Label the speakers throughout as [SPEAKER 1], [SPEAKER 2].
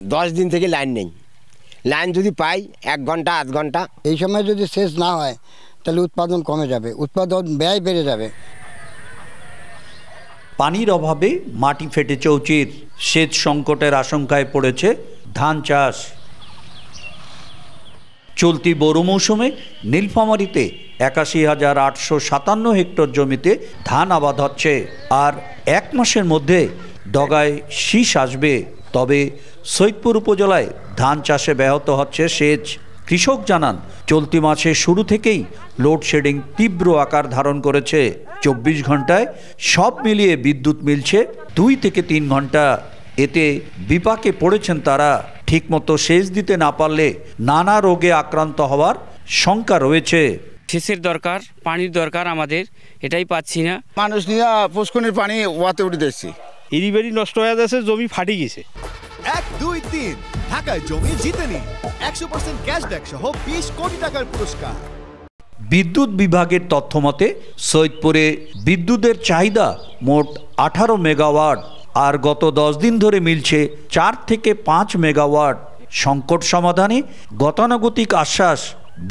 [SPEAKER 1] 10 দিন থেকে লাইন নেই। লাইন যদি পাই 1 ঘন্টা আধ ঘন্টা।
[SPEAKER 2] এই সময় যদি সেচ না হয় তাহলে উৎপাদন কমে যাবে, উৎপাদন ব্যয় বেড়ে যাবে।
[SPEAKER 3] পানির অভাবে মাটি ফেটে চৌচির, সেচ সংকটের আশঙ্কায় পড়েছে ধান চাষ। চলতি বোরো মৌসুমে নীলফামারীতে 81,857 হেক্টর জমিতে ধান আবাদ হচ্ছে। আর 1 মাসের মধ্যে ডগায় শীষ আসবে। তবে সৈয়দপুর উপজেলায় ধান চাষে ব্যাহত হচ্ছে সেচ। কৃষক জানান, চলতি মাসের শুরু থেকেই লোডশেডিং তীব্র আকার ধারণ করেছে। 24 ঘন্টায় সব মিলিয়ে বিদ্যুৎ মিলছে 2 থেকে 3 ঘন্টা। এতে বিপাকে পড়েছেন তারা। ঠিকমতো সেচ দিতে না পারলে নানা রোগে আক্রান্ত হওয়ার শঙ্কা রয়েছে।
[SPEAKER 4] সেচের দরকার, পানির দরকার আমাদের, এটাই পাচ্ছি না।
[SPEAKER 5] মানুষ নিয়ে পুষ্কনির পানি ওয়াতে উঠে দিচ্ছি,
[SPEAKER 6] ইরিবেরি নষ্ট হয়ে যাচ্ছে, জমি ফাটি গেছে।
[SPEAKER 7] 1, 2, 3 ঢাকায় জমি জিতে নিন 100% ক্যাশব্যাক সহ 20 কোটি টাকার পুরস্কার।
[SPEAKER 3] বিদ্যুৎ বিভাগের তথ্যমতে সৈয়দপুরে বিদ্যুতের চাহিদা মোট 18 মেগাওয়াট, আর গত 10 দিন ধরে মিলছে 4 থেকে 5 মেগাওয়াট। সংকট সমাধানে গতানুগতিক আশ্বাস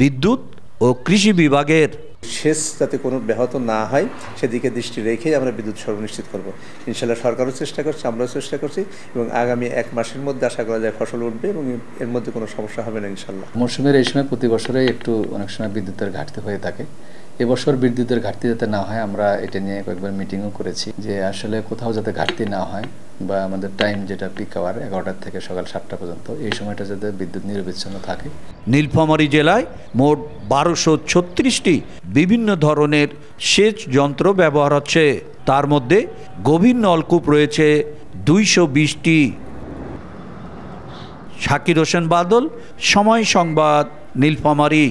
[SPEAKER 3] বিদ্যুৎ ও কৃষি বিভাগের।
[SPEAKER 8] সেচ যাতে কোনো ব্যাহত না হয় সেদিকে দৃষ্টি রেখেই আমরা বিদ্যুৎ সরবরাহ নিশ্চিত করব। ইনশাল্লাহ সরকারও চেষ্টা করছে, আমরাও চেষ্টা করছি, এবং আগামী 1 মাসের মধ্যে আশা করা যায় ফসল উঠবে এবং এর মধ্যে কোনো সমস্যা হবে না ইনশাল্লাহ।
[SPEAKER 9] মৌসুমের এই সময় প্রতি বছরেই একটু অনেক সময় বিদ্যুতের ঘাটতি হয়ে থাকে। এবছর বিদ্যুতের ঘাটতি যাতে না হয় আমরা এটা নিয়ে কয়েকবার মিটিংও করেছি, যে আসলে কোথাও যাতে ঘাটতি না হয়, বা আমাদের টাইম যেটা পিক আওয়ার 11টা থেকে সকাল 7টা পর্যন্ত, এই সময়টা যাতে বিদ্যুৎ নিরবিচ্ছিন্ন থাকে।
[SPEAKER 3] নীলফামারী জেলায় মোট 1236টি বিভিন্ন ধরনের সেচ যন্ত্র ব্যবহার হচ্ছে। তার মধ্যে গভীর নলকূপ রয়েছে 220টি। শাকির হোসেন বাদল, সময় সংবাদ, নীলফামারী।